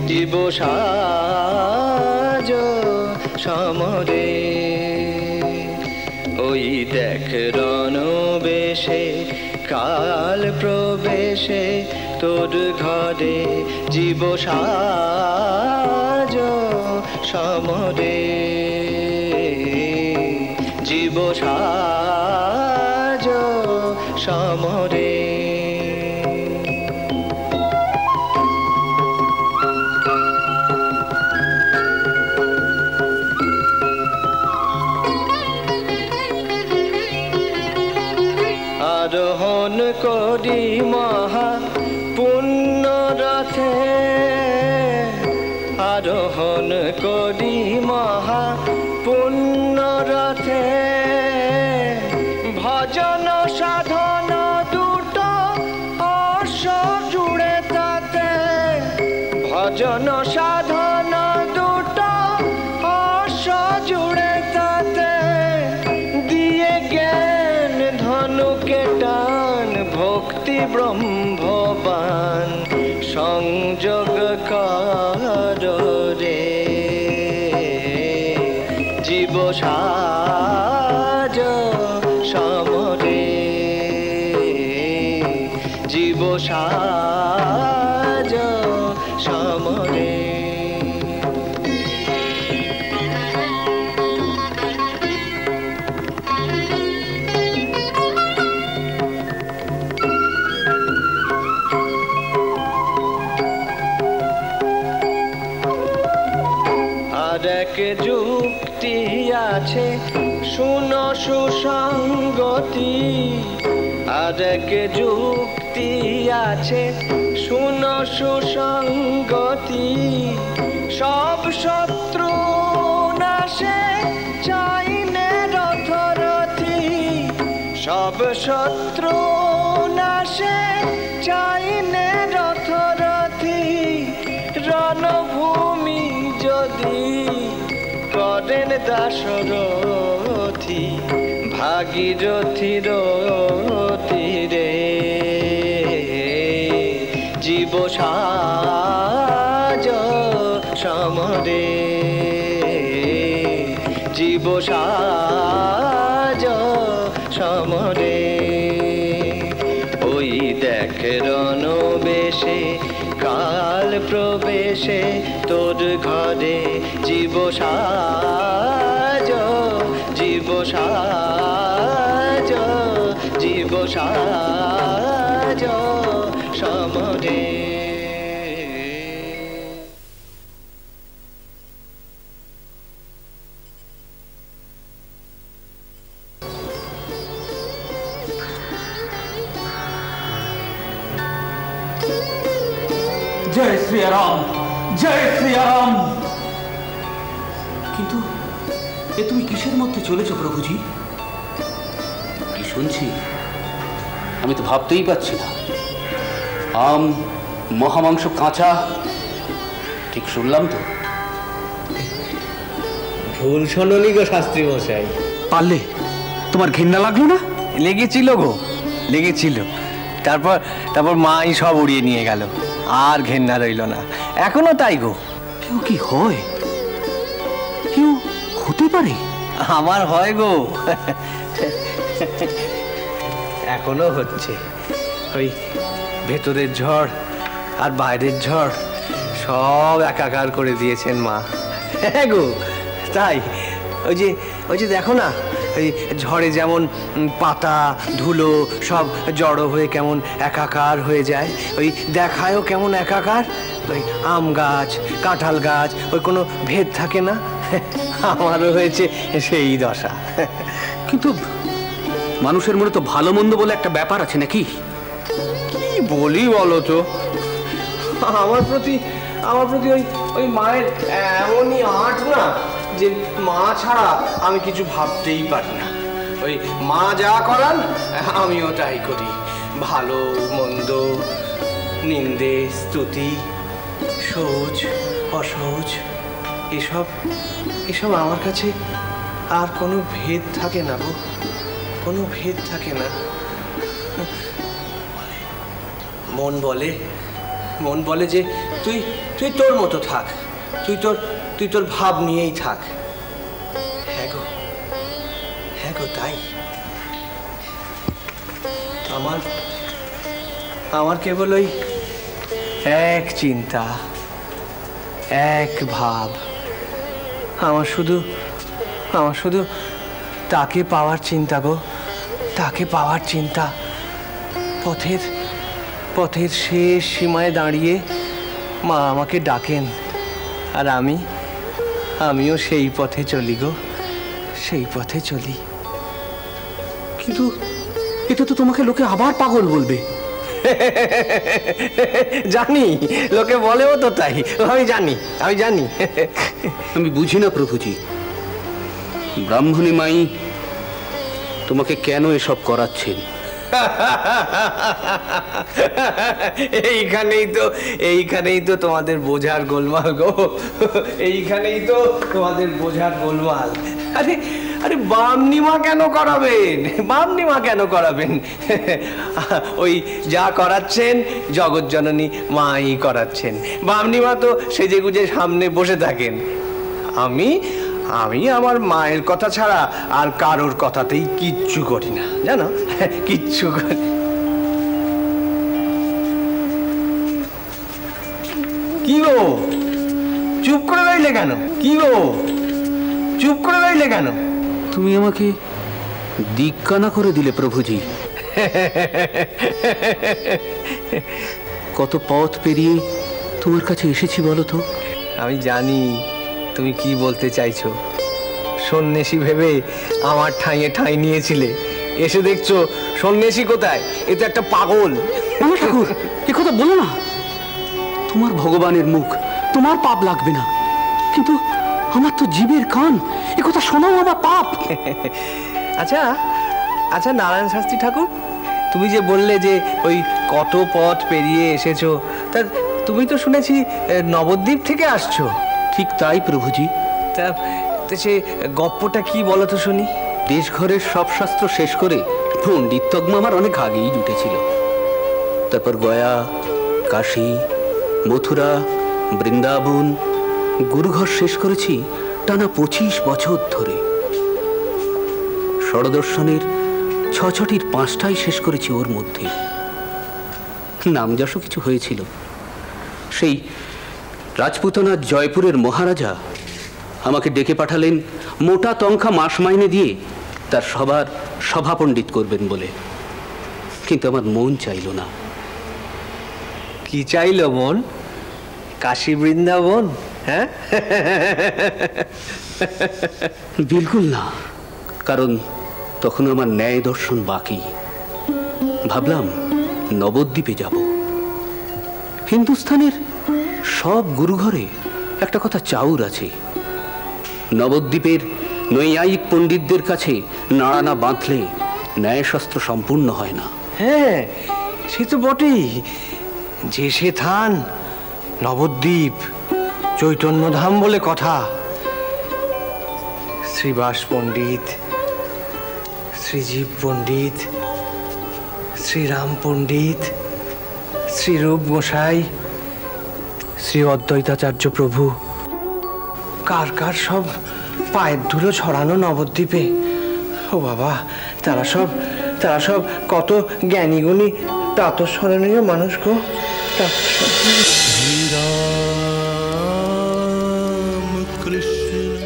জীব সাজ সমরে। ওই দেখ রণবেশে কাল প্রবেশে তোর ঘরে জীব সাজ সমরে। জীব সাজ সমরে। আরোহণ করি মহা পুণ্য রথে, আরোহণ করি মহা পুণ্য রথে। ভজন সাধন দুটো অশ্ব জুড়ে তাতে, ভজন সাধন দুটো অশ্ব জুড়ে তাতে। দিয়ে জ্ঞান ধনুকে টান ভক্তি ব্রহ্মবান সংযোগ কর রে। জীব সাজ সমরে। জীব সাজ সমরে। আর এক যুক্তি আছে শুনো সুসঙ্গতি, আর এক যুক্তি আছে শুনো সুসঙ্গতি। সব শত্রু নাশে চাইনে রথরথি, সব শত্রু নাশে চাইনে রথরথি। রণভূমি যদি করেন দাশরথি, ভাগীরথী রথি রে। জীব সাজ সমরে। জীব সাজ সমরে। ওই দেখ রণবেশে কাল প্রবেশে তোর ঘরে জীব সাজ। জীব সাজ। জীব সাজ সমরে। জয় শ্রী রাম, জয় শ্রী রাম। কিন্তু এ তুমি কিসের মধ্যে চলেছ প্রভুজি? কি শুনছি আমি তো ভাবতেই পারছি না। আম, মহামাংস কাঁচা, ঠিক শুনলাম তো? ভুল শোনি গো শাস্ত্রী মশাই। পারলে তোমার ঘৃণা লাগলো না? লেগেছিল গো, লেগেছিল। তারপর তারপর মাই সব উড়িয়ে নিয়ে গেল, আর ঘেন্না রইল না। এখনো তাই গো। কেউ কি হয়? কেউ হতে পারে? আমার হয় গো, এখনো হচ্ছে। ওই ভেতরের ঝড় আর বাইরের ঝড় সব একাকার করে দিয়েছেন মা। হ্যাঁ গো তাই। ওই যে দেখো না, ওই ঝড়ে যেমন পাতা ধুলো সব জড়ো হয়ে কেমন একাকার হয়ে যায়, ওই দেখায়ও কেমন একাকার। ওই আম গাছ কাঁঠাল গাছ ওই কোনো ভেদ থাকে না। আমারও হয়েছে সেই দশা। কিন্তু মানুষের মনে তো ভালো মন্দ বলে একটা ব্যাপার আছে নাকি? কি বলি বলো তো, আমার প্রতি ওই মায়ের এমনই আট না যে মা ছাড়া আমি কিছু ভাবতেই পারি না। ওই মা যা করান আমিও তাই করি। ভালো মন্দ, নিন্দে স্তুতি, সহজ অসহজ, এসব আমার কাছে আর কোনো ভেদ থাকে না গো, কোনো ভেদ থাকে না। মন বলে যে তুই তুই তোর মতো থাক, তুই তোর ভাব নিয়েই থাক। হ্যাঁ গো তাই। আমার কেবল ওই এক চিন্তা, এক ভাব। আমার শুধু তাকে পাওয়ার চিন্তা গো, তাকে পাওয়ার চিন্তা। পথের শেষ সীমায় দাঁড়িয়ে মা আমাকে ডাকেন, আর আমিও সেই পথে চলি গো, সেই পথে চলি। কিন্তু এটা তো তোমাকে লোকে আবার পাগল বলবে। জানি, লোকে বলেও তো তাই। আমি জানি। আমি বুঝি না প্রভুজি, ব্রাহ্মণী মাই তোমাকে কেন এসব করাচ্ছেন? এইখানেই তো তোমাদের বোঝার গোলমাল গো, এইখানেই তো তোমাদের বোঝার গোলমাল। আরে বামনিমা কেন করাবেন? ওই যা করাচ্ছেন জগৎজননী মাই করাচ্ছেন। বামনিমা তো সেজেগুজে সামনে বসে থাকেন। আমি আমার মায়ের কথা ছাড়া আর কারোর কথাতেই কিচ্ছু করি না, জানো, কিচ্ছু করি। কি গো চুপ করে রইলে কেন? তুমি আমাকে দিককানা করে দিলে প্রভুজি। কত পথ পেরিয়ে তোমার কাছে এসেছি বলো তো। আমি জানি তুমি কি বলতে চাইছো। সন্ন্যাসী ভেবে আমার ঠাঁই নিয়েছিলে, এসে দেখছো সন্ন্যাসী কোথায়, এ তো একটা পাগল। ঠাকুর, এ কথা বলো না। তোমার ভগবানের মুখ, তোমার পাপ লাগবে না, কিন্তু আমার তো জীবের কান, এ কথা শোনাও আমার পাপ। আচ্ছা নারায়ণ শাস্ত্রী ঠাকুর, তুমি যে বললে যে ওই কত পথ পেরিয়ে এসেছো, তা তুমি তো শুনেছি নবদ্বীপ থেকে আসছো। ঠিক তাই প্রভুজি। তা সে গপ্পটা কি বলো তো শুনি। দেশ ঘরের সব শাস্ত্র শেষ করে পণ্ডিত তজ্ঞ আমার অনেক আগেই জুটেছিল। তারপর গয়া, কাশী, মথুরা, বৃন্দাবন, গুরুঘর শেষ করেছি টানা 25 বছর ধরে। ষড়দর্শনের 6টির 5টাই শেষ করেছি ওর মধ্যে। নাম যশও কিছু হয়েছিল। সেই রাজপুতানা জয়পুরের মহারাজা আমাকে ডেকে পাঠালেন মোটা তংখা মাস মাইনে দিয়ে তার সবার সভা পণ্ডিত করবেন বলে। কিন্তু আমার মন চাইল না। কি চাইলো মন? কাশী বৃন্দাবন? হ্যাঁ, বিলকুল না, কারণ তখন আমার ন্যায় দর্শন বাকি। ভাবলাম নবদ্বীপে যাব। হিন্দুস্থানের সব গুরুঘরে একটা কথা চাউর আছে, নবদ্বীপের নৈয়ায়িক পণ্ডিতদের কাছে নাড়া না বাঁধলে ন্যায়শাস্ত্র সম্পূর্ণ হয় না। হ্যাঁ, সে তো বটেই। যে সে থান নবদ্বীপ, চৈতন্যধাম বলে কথা। শ্রীবাস পণ্ডিত, শ্রীজীব পণ্ডিত, শ্রীরাম পণ্ডিত, শ্রীরূপ গোসাই, শ্রী অদ্বৈতাচার্য প্রভু, কার সব পায়ের ধুলো ছড়ানো নবদ্বীপে। ও বাবা, তারা সব কত জ্ঞানী গুণী প্রাতঃস্মরণীয় মানুষ গো। শ্রীরাম কৃষ্ণ